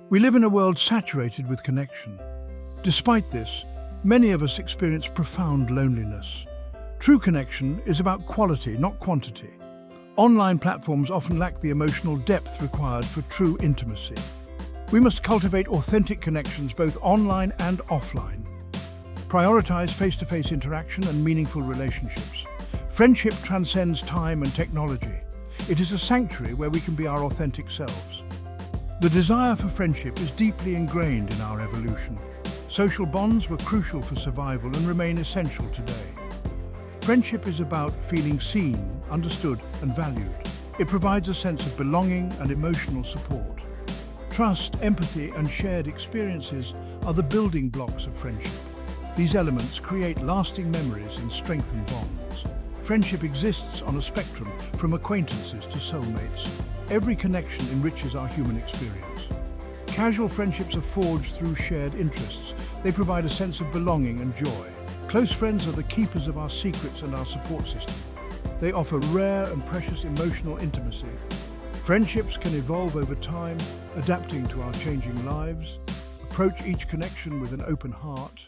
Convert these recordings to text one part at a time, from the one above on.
We live in a world saturated with connection. Despite this, many of us experience profound loneliness. True connection is about quality, not quantity. Online platforms often lack the emotional depth required for true intimacy. We must cultivate authentic connections both online and offline. Prioritize face-to-face interaction and meaningful relationships. Friendship transcends time and technology. It is a sanctuary where we can be our authentic selves. The desire for friendship is deeply ingrained in our evolution. Social bonds were crucial for survival and remain essential today. Friendship is about feeling seen, understood, and valued. It provides a sense of belonging and emotional support. Trust, empathy, and shared experiences are the building blocks of friendship. These elements create lasting memories and strengthen bonds. Friendship exists on a spectrum, from acquaintances to soulmates. Every connection enriches our human experience. Casual friendships are forged through shared interests. They provide a sense of belonging and joy. Close friends are the keepers of our secrets and our support system. They offer rare and precious emotional intimacy. Friendships can evolve over time, adapting to our changing lives. Approach each connection with an open heart.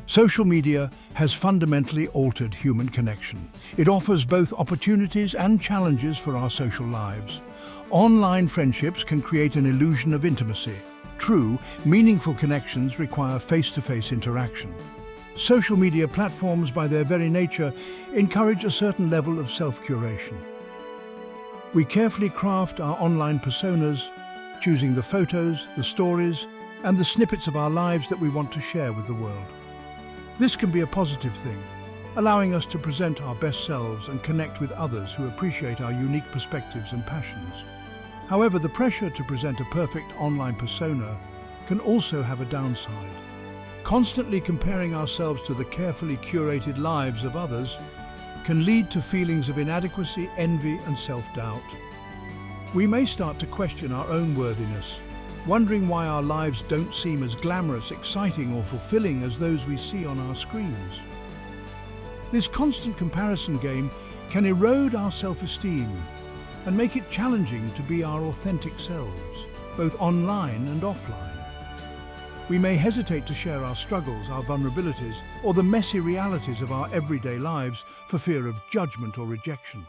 Social media has fundamentally altered human connection. It offers both opportunities and challenges for our social lives. Online friendships can create an illusion of intimacy. True, meaningful connections require face-to-face interaction. Social media platforms, by their very nature, encourage a certain level of self-curation. We carefully craft our online personas, choosing the photos, the stories, and the snippets of our lives that we want to share with the world. This can be a positive thing, allowing us to present our best selves and connect with others who appreciate our unique perspectives and passions. However, the pressure to present a perfect online persona can also have a downside. Constantly comparing ourselves to the carefully curated lives of others can lead to feelings of inadequacy, envy, and self-doubt. We may start to question our own worthiness, wondering why our lives don't seem as glamorous, exciting, or fulfilling as those we see on our screens. This constant comparison game can erode our self-esteem and make it challenging to be our authentic selves, both online and offline. We may hesitate to share our struggles, our vulnerabilities, or the messy realities of our everyday lives for fear of judgment or rejection.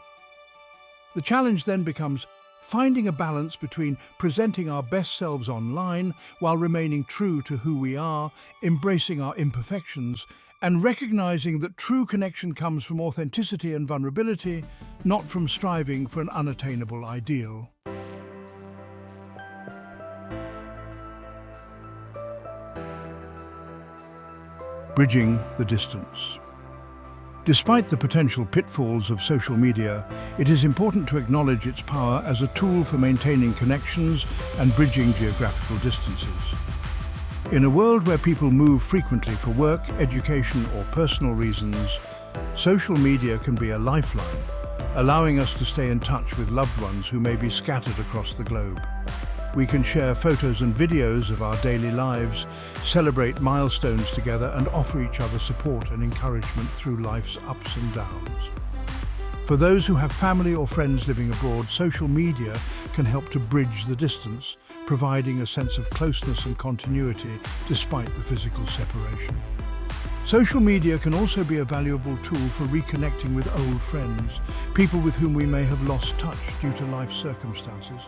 The challenge then becomes finding a balance between presenting our best selves online while remaining true to who we are, embracing our imperfections, and recognizing that true connection comes from authenticity and vulnerability, not from striving for an unattainable ideal. Bridging the distance. Despite the potential pitfalls of social media, it is important to acknowledge its power as a tool for maintaining connections and bridging geographical distances. In a world where people move frequently for work, education, or personal reasons, social media can be a lifeline, allowing us to stay in touch with loved ones who may be scattered across the globe. We can share photos and videos of our daily lives, celebrate milestones together, and offer each other support and encouragement through life's ups and downs. For those who have family or friends living abroad, social media can help to bridge the distance, providing a sense of closeness and continuity despite the physical separation. Social media can also be a valuable tool for reconnecting with old friends, people with whom we may have lost touch due to life circumstances.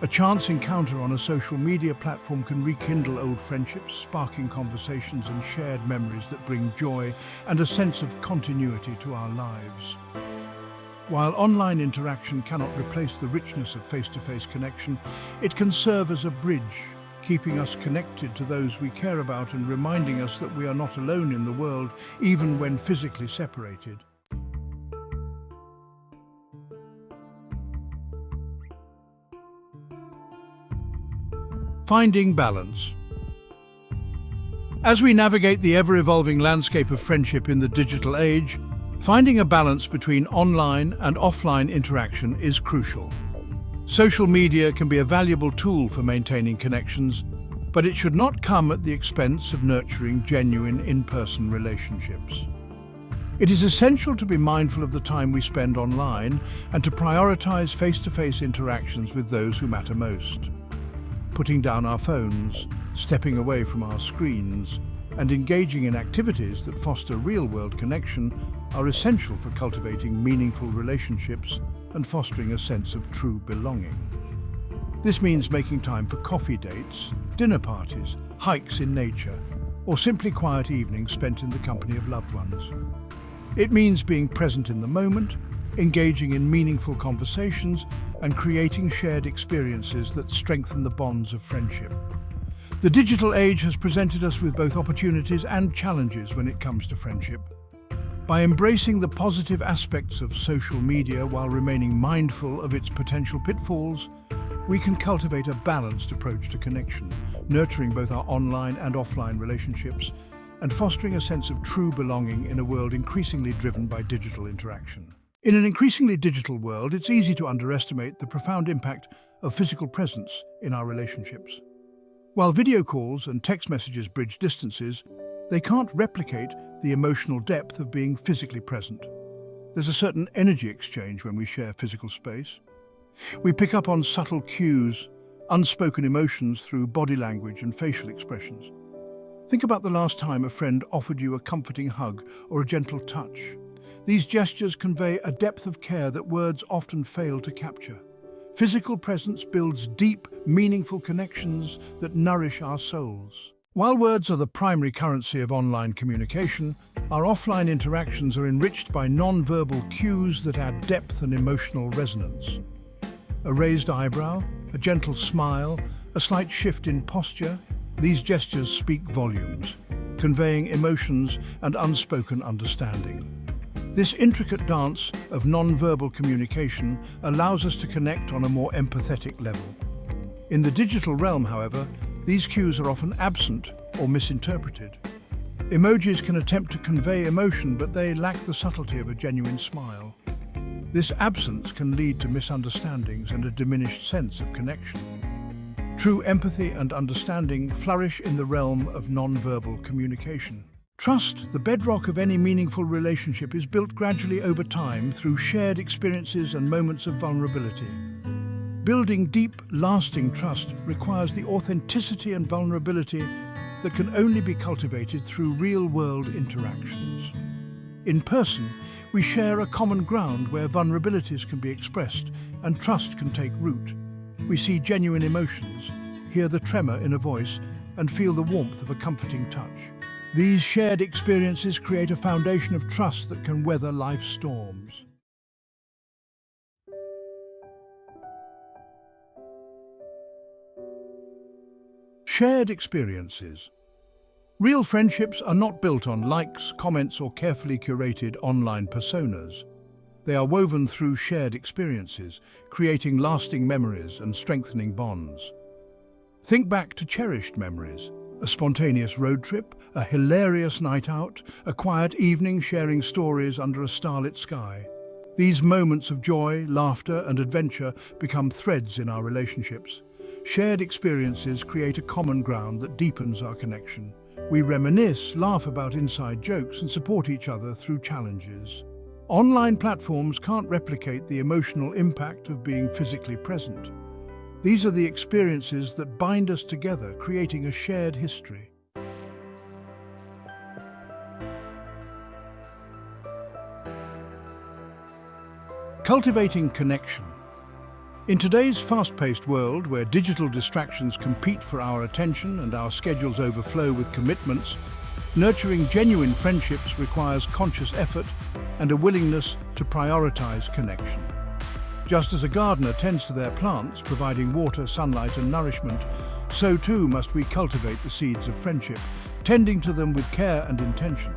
A chance encounter on a social media platform can rekindle old friendships, sparking conversations and shared memories that bring joy and a sense of continuity to our lives. While online interaction cannot replace the richness of face-to-face connection, it can serve as a bridge, keeping us connected to those we care about and reminding us that we are not alone in the world, even when physically separated. Finding balance. As we navigate the ever-evolving landscape of friendship in the digital age, finding a balance between online and offline interaction is crucial. Social media can be a valuable tool for maintaining connections, but it should not come at the expense of nurturing genuine in-person relationships. It is essential to be mindful of the time we spend online and to prioritize face-to-face interactions with those who matter most. Putting down our phones, stepping away from our screens, and engaging in activities that foster real-world connection are essential for cultivating meaningful relationships and fostering a sense of true belonging. This means making time for coffee dates, dinner parties, hikes in nature, or simply quiet evenings spent in the company of loved ones. It means being present in the moment, engaging in meaningful conversations, and creating shared experiences that strengthen the bonds of friendship. The digital age has presented us with both opportunities and challenges when it comes to friendship. By embracing the positive aspects of social media while remaining mindful of its potential pitfalls, we can cultivate a balanced approach to connection, nurturing both our online and offline relationships and fostering a sense of true belonging in a world increasingly driven by digital interaction. In an increasingly digital world, it's easy to underestimate the profound impact of physical presence in our relationships. While video calls and text messages bridge distances, they can't replicate the emotional depth of being physically present. There's a certain energy exchange when we share physical space. We pick up on subtle cues, unspoken emotions through body language and facial expressions. Think about the last time a friend offered you a comforting hug or a gentle touch. These gestures convey a depth of care that words often fail to capture. Physical presence builds deep, meaningful connections that nourish our souls. While words are the primary currency of online communication, our offline interactions are enriched by non-verbal cues that add depth and emotional resonance. A raised eyebrow, a gentle smile, a slight shift in posture, these gestures speak volumes, conveying emotions and unspoken understanding. This intricate dance of non-verbal communication allows us to connect on a more empathetic level. In the digital realm, however, these cues are often absent or misinterpreted. Emojis can attempt to convey emotion, but they lack the subtlety of a genuine smile. This absence can lead to misunderstandings and a diminished sense of connection. True empathy and understanding flourish in the realm of non-verbal communication. Trust, the bedrock of any meaningful relationship, is built gradually over time through shared experiences and moments of vulnerability. Building deep, lasting trust requires the authenticity and vulnerability that can only be cultivated through real-world interactions. In person, we share a common ground where vulnerabilities can be expressed and trust can take root. We see genuine emotions, hear the tremor in a voice, and feel the warmth of a comforting touch. These shared experiences create a foundation of trust that can weather life's storms. Shared experiences. Real friendships are not built on likes, comments, or carefully curated online personas. They are woven through shared experiences, creating lasting memories and strengthening bonds. Think back to cherished memories. A spontaneous road trip, a hilarious night out, a quiet evening sharing stories under a starlit sky. These moments of joy, laughter, and adventure become threads in our relationships. Shared experiences create a common ground that deepens our connection. We reminisce, laugh about inside jokes, and support each other through challenges. Online platforms can't replicate the emotional impact of being physically present. These are the experiences that bind us together, creating a shared history. Cultivating connection. In today's fast-paced world, where digital distractions compete for our attention and our schedules overflow with commitments, nurturing genuine friendships requires conscious effort and a willingness to prioritize connection. Just as a gardener tends to their plants, providing water, sunlight, and nourishment, so too must we cultivate the seeds of friendship, tending to them with care and intention.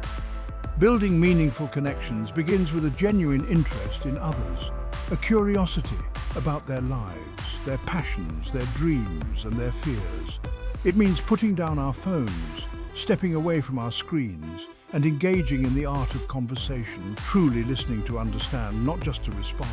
Building meaningful connections begins with a genuine interest in others, a curiosity about their lives, their passions, their dreams, and their fears. It means putting down our phones, stepping away from our screens, and engaging in the art of conversation, truly listening to understand, not just to respond.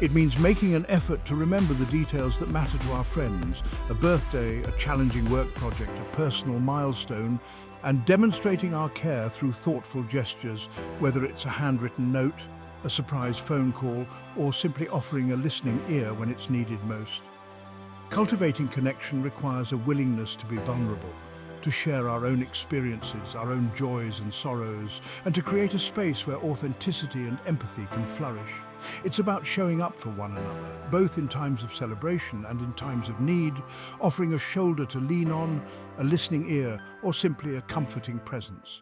It means making an effort to remember the details that matter to our friends, a birthday, a challenging work project, a personal milestone, and demonstrating our care through thoughtful gestures, whether it's a handwritten note, a surprise phone call, or simply offering a listening ear when it's needed most. Cultivating connection requires a willingness to be vulnerable, to share our own experiences, our own joys and sorrows, and to create a space where authenticity and empathy can flourish. It's about showing up for one another, both in times of celebration and in times of need, offering a shoulder to lean on, a listening ear, or simply a comforting presence.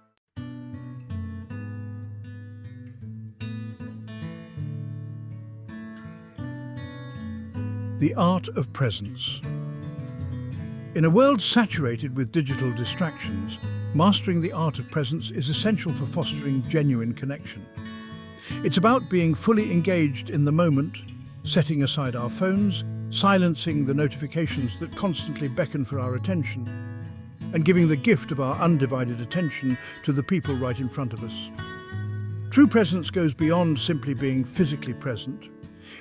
The art of presence. In a world saturated with digital distractions, mastering the art of presence is essential for fostering genuine connection. It's about being fully engaged in the moment, setting aside our phones, silencing the notifications that constantly beckon for our attention, and giving the gift of our undivided attention to the people right in front of us. True presence goes beyond simply being physically present.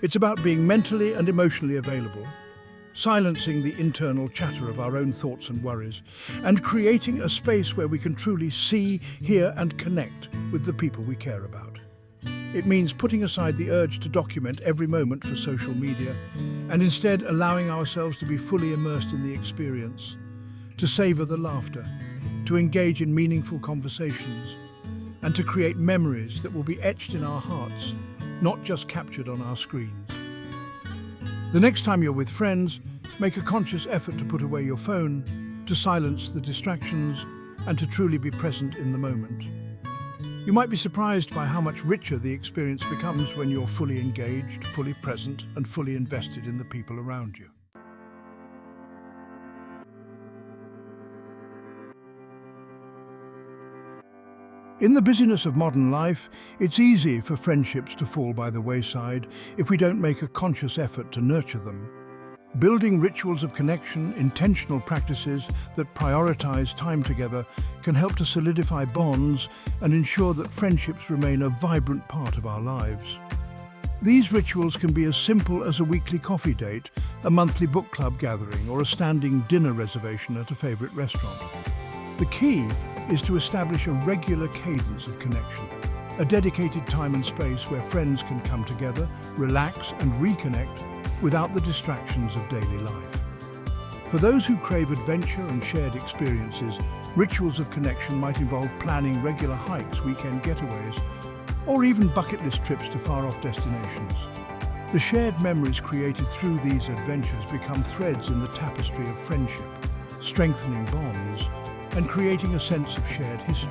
It's about being mentally and emotionally available, silencing the internal chatter of our own thoughts and worries, and creating a space where we can truly see, hear, and connect with the people we care about. It means putting aside the urge to document every moment for social media and instead allowing ourselves to be fully immersed in the experience, to savor the laughter, to engage in meaningful conversations, and to create memories that will be etched in our hearts, not just captured on our screens. The next time you're with friends, make a conscious effort to put away your phone, to silence the distractions, and to truly be present in the moment. You might be surprised by how much richer the experience becomes when you're fully engaged, fully present, and fully invested in the people around you. In the busyness of modern life, it's easy for friendships to fall by the wayside if we don't make a conscious effort to nurture them. Building rituals of connection, intentional practices that prioritize time together can help to solidify bonds and ensure that friendships remain a vibrant part of our lives. These rituals can be as simple as a weekly coffee date, a monthly book club gathering, or a standing dinner reservation at a favorite restaurant. The key is to establish a regular cadence of connection, a dedicated time and space where friends can come together, relax and reconnect without the distractions of daily life. For those who crave adventure and shared experiences, rituals of connection might involve planning regular hikes, weekend getaways, or even bucket list trips to far-off destinations. The shared memories created through these adventures become threads in the tapestry of friendship, strengthening bonds and creating a sense of shared history.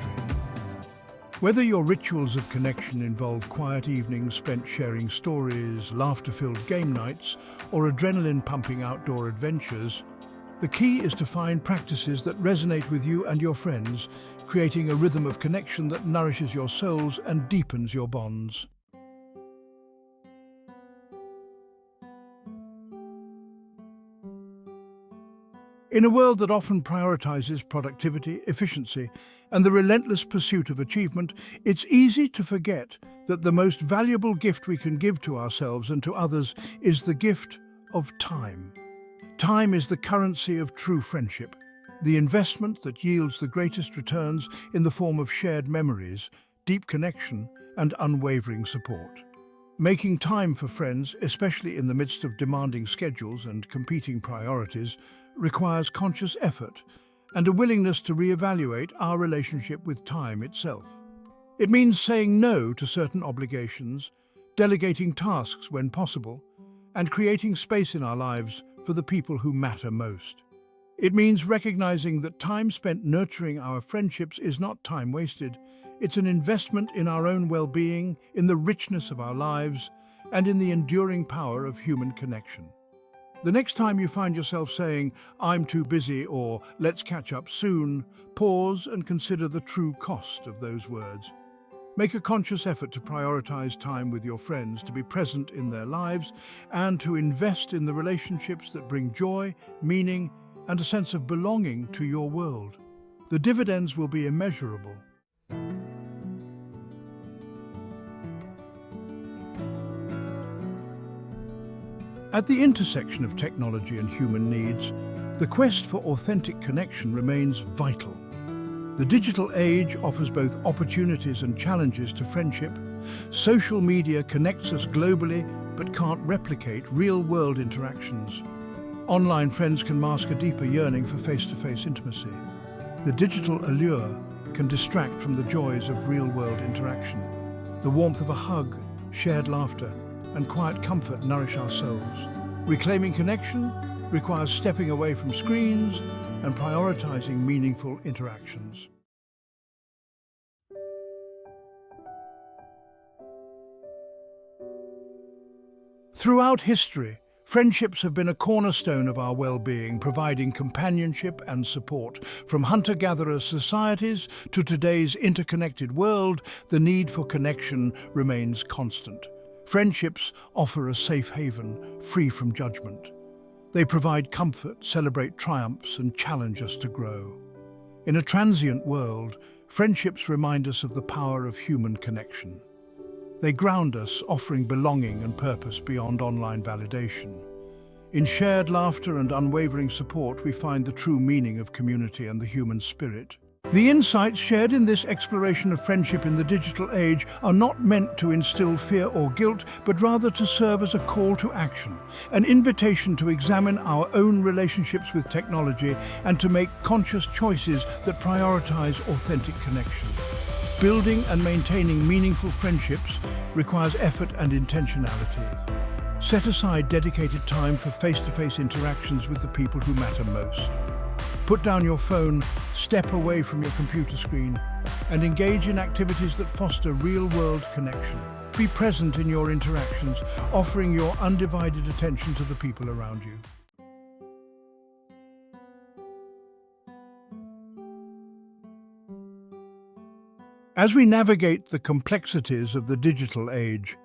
Whether your rituals of connection involve quiet evenings spent sharing stories, laughter-filled game nights, or adrenaline-pumping outdoor adventures, the key is to find practices that resonate with you and your friends, creating a rhythm of connection that nourishes your souls and deepens your bonds. In a world that often prioritizes productivity, efficiency, and the relentless pursuit of achievement, it's easy to forget that the most valuable gift we can give to ourselves and to others is the gift of time. Time is the currency of true friendship, the investment that yields the greatest returns in the form of shared memories, deep connection, and unwavering support. Making time for friends, especially in the midst of demanding schedules and competing priorities, requires conscious effort and a willingness to reevaluate our relationship with time itself. It means saying no to certain obligations, delegating tasks when possible, and creating space in our lives for the people who matter most. It means recognizing that time spent nurturing our friendships is not time wasted. It's an investment in our own well-being, in the richness of our lives, and in the enduring power of human connection. The next time you find yourself saying, "I'm too busy," or "let's catch up soon," pause and consider the true cost of those words. Make a conscious effort to prioritize time with your friends, to be present in their lives, and to invest in the relationships that bring joy, meaning, and a sense of belonging to your world. The dividends will be immeasurable. At the intersection of technology and human needs, the quest for authentic connection remains vital. The digital age offers both opportunities and challenges to friendship. Social media connects us globally but can't replicate real-world interactions. Online friends can mask a deeper yearning for face-to-face intimacy. The digital allure can distract from the joys of real-world interaction. The warmth of a hug, shared laughter, and quiet comfort nourish our souls. Reclaiming connection requires stepping away from screens and prioritizing meaningful interactions. Throughout history, friendships have been a cornerstone of our well-being, providing companionship and support. From hunter-gatherer societies to today's interconnected world, the need for connection remains constant. Friendships offer a safe haven, free from judgment. They provide comfort, celebrate triumphs, and challenge us to grow. In a transient world, friendships remind us of the power of human connection. They ground us, offering belonging and purpose beyond online validation. In shared laughter and unwavering support, we find the true meaning of community and the human spirit. The insights shared in this exploration of friendship in the digital age are not meant to instill fear or guilt, but rather to serve as a call to action, an invitation to examine our own relationships with technology and to make conscious choices that prioritize authentic connection. Building and maintaining meaningful friendships requires effort and intentionality. Set aside dedicated time for face-to-face interactions with the people who matter most. Put down your phone, step away from your computer screen, and engage in activities that foster real-world connection. Be present in your interactions, offering your undivided attention to the people around you. As we navigate the complexities of the digital age,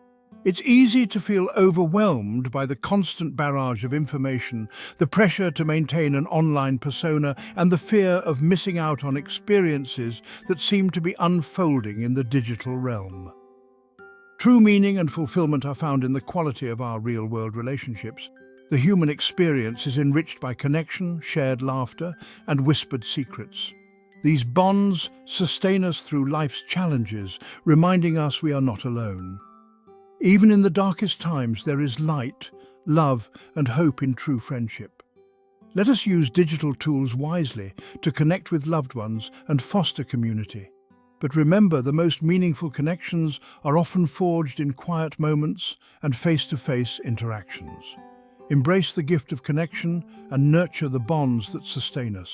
it's easy to feel overwhelmed by the constant barrage of information, the pressure to maintain an online persona, and the fear of missing out on experiences that seem to be unfolding in the digital realm. True meaning and fulfillment are found in the quality of our real-world relationships. The human experience is enriched by connection, shared laughter, and whispered secrets. These bonds sustain us through life's challenges, reminding us we are not alone. Even in the darkest times, there is light, love, and hope in true friendship. Let us use digital tools wisely to connect with loved ones and foster community. But remember, the most meaningful connections are often forged in quiet moments and face-to-face interactions. Embrace the gift of connection and nurture the bonds that sustain us.